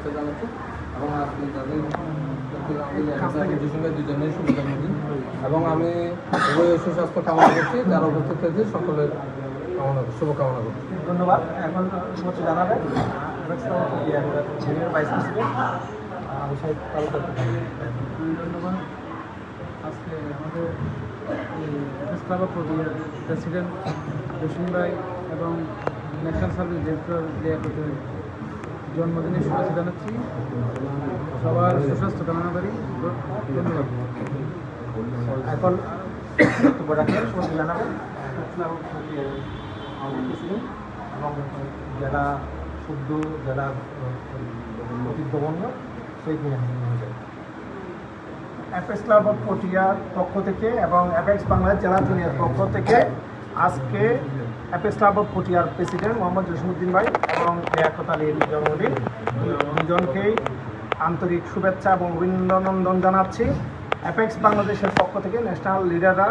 শুভেচ্ছা জানাচ্ছি এবং আজকে তাদের দুজনের শুভ জন্মদিন এবং আমি উভয় সুস্বাস্থ্য কামনা করছি, যারা উপস্থিত হয়েছে সকলের শুভকামনা করছি। ধন্যবাদ। এখন শুভেচ্ছা জানাবেন ভাইস প্রেসিডেন্ট ধন্যবাদ। আজকে আমাদের ক্লাব অফ প্রেসিডেন্ট জসিম ভাই এবং ন্যাশনাল সার্ভিস ডিরেক্টর লিয়াকতের জন্মদিনের শুভেচ্ছা জানাচ্ছি। সবার সুস্বাস্থ্য কামনা করি। ধন্যবাদ। এখন বক্তব্য রাখবেন, শুভেচ্ছা জানাবেন ক্লাব অফ প্রেসিডেন্ট এবং যারা শুদ্ধ যারা প্রতিদ্বন্দ্ব সেই অ্যাপেক্স ক্লাব অফ পটিয়ার পক্ষ থেকে এবং অ্যাপেক্স বাংলাদেশ জেলা জুনিয়র পক্ষ থেকে আজকে অ্যাপেক্স ক্লাব অফ পটিয়ার প্রেসিডেন্ট মোহাম্মদ জসিমউদ্দিন ভাই এবং লিয়াকত আলীর জন্মদিন, দুজনকেই আন্তরিক শুভেচ্ছা এবং অভিনন্দন জানাচ্ছি। অ্যাপেক্স বাংলাদেশের পক্ষ থেকে ন্যাশনাল লিডাররা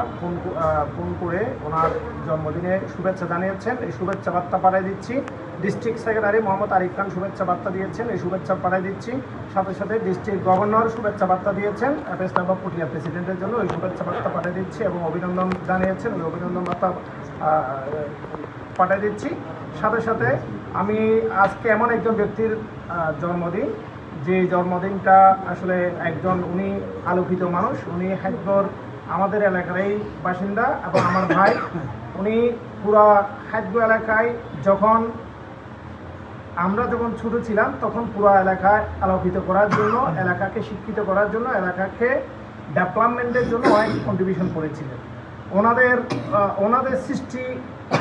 ফোন করে ওনার জন্মদিনে শুভেচ্ছা জানিয়েছেন। এই শুভেচ্ছা বার্তা পাঠিয়ে দিচ্ছি। ডিস্ট্রিক্ট সেক্রেটারি মোহাম্মদ আরিফ খান শুভেচ্ছা বার্তা দিয়েছেন, এই শুভেচ্ছা পাঠিয়ে দিচ্ছি। সাথে সাথে ডিস্ট্রিক্ট গভর্নর শুভেচ্ছা বার্তা দিয়েছেন অ্যাপেক্স ক্লাব অফ পটিয়া প্রেসিডেন্টের জন্য, এই শুভেচ্ছা বার্তা পাঠিয়ে দিচ্ছি এবং অভিনন্দন জানিয়েছেন, ওই অভিনন্দন বার্তা পাঠিয়ে দিচ্ছি। সাথে সাথে আমি আজকে এমন একজন ব্যক্তির জন্মদিন, যে জন্মদিনটা আসলে উনি আলোকিত মানুষ, উনি হাইদগড় আমাদের এলাকারই বাসিন্দা এবং আমার ভাই। উনি পুরা হাইদগড় এলাকায় আমরা যখন ছোটো ছিলাম তখন পুরো এলাকায় আলোকিত করার জন্য, এলাকাকে শিক্ষিত করার জন্য, এলাকাকে ডেভেলপমেন্টের জন্য অনেক কন্ট্রিবিউশন করেছিলেন। ওনাদের সৃষ্টি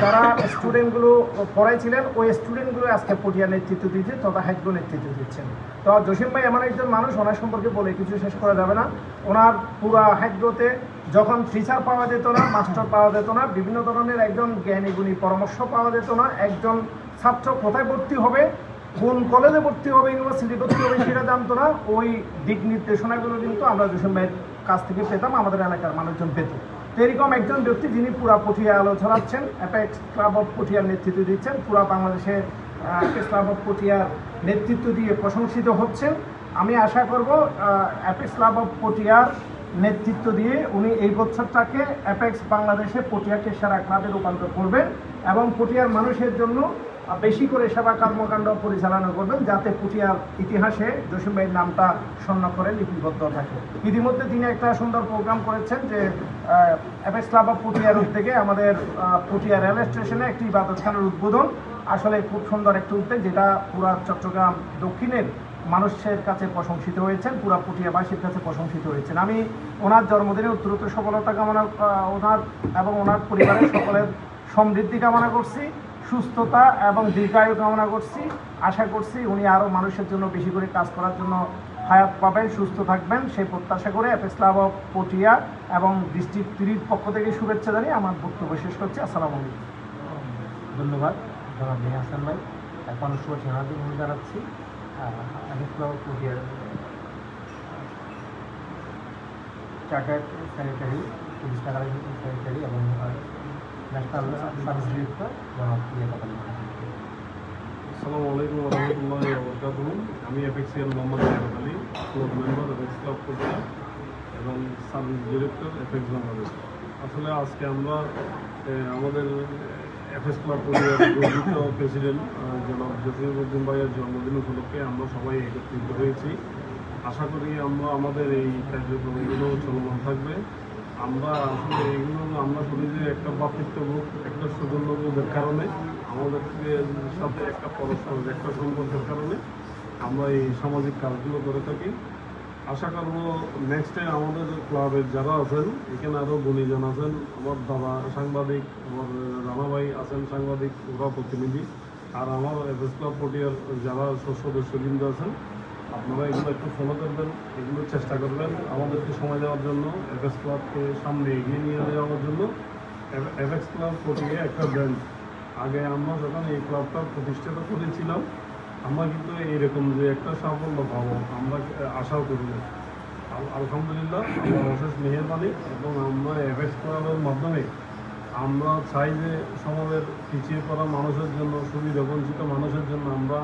যারা স্টুডেন্টগুলো পড়াইছিলেন, ওই স্টুডেন্টগুলো আজকে পটিয়া নেতৃত্ব দিচ্ছে তথা হাইদগড় নেতৃত্ব দিচ্ছেন। তো জসিম ভাই এমন একজন মানুষ, ওনার সম্পর্কে বলে কিছু শেষ করা যাবে না। ওনার পুরা হাইদগড়তে যখন টিচার পাওয়া যেত না, মাস্টার পাওয়া যেত না, বিভিন্ন ধরনের একজন জ্ঞানী গুণী পরামর্শ পাওয়া যেত না, একজন ছাত্র কোথায় ভর্তি হবে, কোন কলেজে ভর্তি হবে, ইউনিভার্সিটি ভর্তি হবে সেটা জানতো না, ওই দিক নির্দেশনাগুলো কিন্তু আমরা জসিম ভাইয়ের কাছ থেকে পেতাম, আমাদের এলাকার মানুষজন পেত। তো এরকম একজন ব্যক্তি যিনি পুরা পটিয়া আলো ছড়াচ্ছেন, অ্যাপেক্স ক্লাব অফ পটিয়ার নেতৃত্ব দিচ্ছেন, পুরা বাংলাদেশে অ্যাপেক্স ক্লাব অফ পটিয়ার নেতৃত্ব দিয়ে প্রশংসিত হচ্ছেন। আমি আশা করব অ্যাপেক্স ক্লাব অফ পটিয়ার নেতৃত্ব দিয়ে উনি এই বছরটাকে অ্যাপেক্স বাংলাদেশে পটিয়াকে সেরা ক্লাবে রূপান্তর করবেন এবং পটিয়ার মানুষের জন্য বেশি করে সেবা কর্মকাণ্ড পরিচালনা করবেন, যাতে পটিয়ার ইতিহাসে জসিম ভাইয়ের নামটা স্বর্ণাক্ষরে লিপিবদ্ধ থাকে। ইতিমধ্যে তিনি একটা সুন্দর প্রোগ্রাম করেছেন যে অ্যাপেক্স ক্লাব অফ পটিয়ার উদ্যোগে আমাদের পটিয়া রেল স্টেশনে একটি ইবাদতখানার উদ্বোধন। আসলে খুব সুন্দর একটি উদ্যোগ, যেটা পুরা চট্টগ্রাম দক্ষিণের মানুষের কাছে প্রশংসিত হয়েছেন, পুরা পটিয়াবাসীর কাছে প্রশংসিত হয়েছেন। আমি ওনার জন্মদিনে উত্তরোত্তর সফলতা কামনা, ওনার এবং ওনার পরিবারের সকলের সমৃদ্ধি কামনা করছি, সুস্থতা এবং দীর্ঘায়ু কামনা করছি। আশা করছি উনি আরও মানুষের জন্য বেশি করে কাজ করার জন্য হায়াত পাবেন, সুস্থ থাকবেন, সেই প্রত্যাশা করে অ্যাপেক্স ক্লাব অফ পটিয়া এবং ডিস্ট্রিক্ট 3 পক্ষ থেকে শুভেচ্ছা জানিয়ে আমার বক্তব্য শেষ করছি। আসসালামু আলাইকুম। ধন্যবাদ জনাব মেহে হাসান ভাই। এখন শুভেচ্ছা জানাচ্ছি অ্যাপেক্স ক্লাব অফ পটিয়ার চার্টার্ড সেক্রেটারি, পুলিশ টাকার সেক্রেটারি এবং ন্যাশনাল সার্ভিস ডিরেক্টর জনাব লিয়াকত আলী। আসসালামু আলাইকুম ওয়া রাহমাতুল্লাহি ওয়া বারাকাতুহু। আমি অ্যাপেক্সিয়ান Mohammad Liaquat Ali, club member apex club Patiya এবং সার্ভিস ডিরেক্টর অ্যাপেক্স বাংলাদেশ। আসলে আজকে আমরা আমাদের অ্যাপেক্স ক্লাব পটিয়ার গর্বিত প্রেসিডেন্ট জনাব জসিমউদ্দিন ভাইয়ের জন্মদিন উপলক্ষে আমরা সবাই একত্রিত হয়েছি। আশা করি আমরা আমাদের এই কার্যক্রমগুলো চলমান থাকবে। আমরা আসলে আমরা শুনি যে একটা ভ্রাতৃত্ববোধ, একটা সৌজন্যবোধের কারণে আমাদেরকে সাথে একটা পরস্পরের একটা সম্পর্কের কারণে আমরা এই সামাজিক কাজগুলো করে থাকি। আশা করব নেক্সট টাইম আমাদের ক্লাবের যারা আছেন, এখানে আরও গুণীজন আছেন, আমার দাদা সাংবাদিক, আমার রানা ভাই আছেন সাংবাদিক, ওরা প্রতিনিধি, আর আমার অ্যাপেক্স ক্লাব পটিয়ার যারা সদস্যবৃন্দ আছেন, আপনারা এগুলো একটু ফলো করবেন, এগুলো চেষ্টা করবেন আমাদেরকে সময় দেওয়ার জন্য, অ্যাপেক্স ক্লাবকে সামনে এগিয়ে নিয়ে যাওয়ার জন্য। অ্যাপেক্স ক্লাব পটিয়া একটা ব্র্যান্ড। আগে আমরা যখন এই ক্লাবটা প্রতিষ্ঠিত করেছিলাম, আমরা কিন্তু এইরকম যে একটা সাফল্য পাবো আমরা আশাও করি না। আলহামদুলিল্লাহ আমার অশেষ মেহেরবানি, এবং আমরা অ্যাপেক্স ক্লাবের মাধ্যমে আমরা চাই যে সমাজের পিছিয়ে পড়া মানুষের জন্য, সুবিধা বঞ্চিত মানুষের জন্য আমরা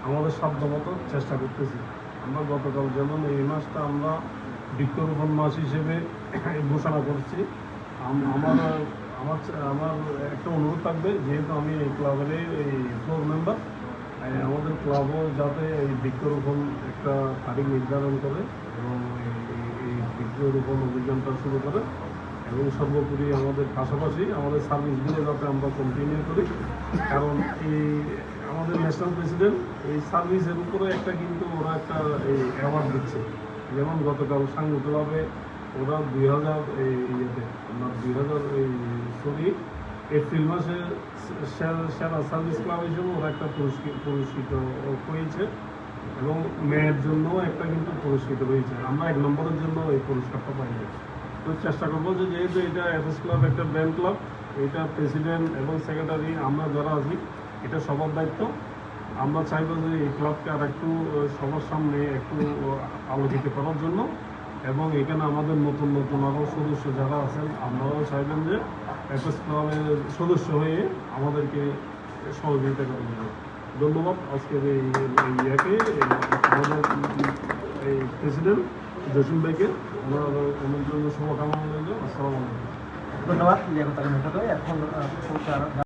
আমাদের সাধ্যমতো চেষ্টা করতেছি। আমরা গতকাল যেমন এই মাসটা আমরা বৃক্ষরোপণ মাস হিসেবে ঘোষণা করছি। আমার আমার আমার একটা অনুরোধ থাকবে, যেহেতু আমি এই ক্লাবের এই ফ্লোর মেম্বার, আমাদের ক্লাবও যাতে এই বৃক্ষরোপণ একটা তারিখ নির্ধারণ করে এবং এই বৃক্ষরোপণ অভিযানটা শুরু করে, এবং সর্বোপরি আমাদের পাশাপাশি আমাদের সার্ভিসগুলো যাতে আমরা কন্টিনিউ করি। কারণ এই আমাদের ন্যাশনাল প্রেসিডেন্ট এই সার্ভিসের উপরে একটা কিন্তু ওরা একটা এই অ্যাওয়ার্ড দিচ্ছে। যেমন গতকাল সাংগু ক্লাবে ওরা 2000 ইয়েতে আপনার 2000 এপ্রিল মাসে সেরা সার্ভিস ক্লাব হিসেবে ওরা একটা পুরস্কৃত হয়েছে, এবং মেয়ের জন্য একটা কিন্তু পুরস্কৃত হয়েছে। আমরা 1 নম্বরের জন্য এই পুরস্কারটা পাইনি। তো চেষ্টা করবো যে যেহেতু এটা এফএস ক্লাব একটা ব্যান্ড ক্লাব, এটা প্রেসিডেন্ট এবং সেক্রেটারি আমরা যারা আছি এটা সবার দায়িত্ব। আমরা চাইবো যে এই ক্লাবকে আর একটু সবার সামনে একটু আলোকিত করার জন্য, এবং এখানে আমাদের নতুন নতুন আরও সদস্য যারা আছেন আপনারাও চাইবেন যে এফএস ক্লাবের সদস্য হয়ে আমাদেরকে সহযোগিতা করার জন্য। ধন্যবাদ আজকের এই ইয়াকে আমাদের এই প্রেসিডেন্ট জসিম ভাইকে ওনার জন্য শুভকামনা রইল। আসসালামু আলাইকুম। ধন্যবাদ লিয়াকত আলী মেহতাকে। এখন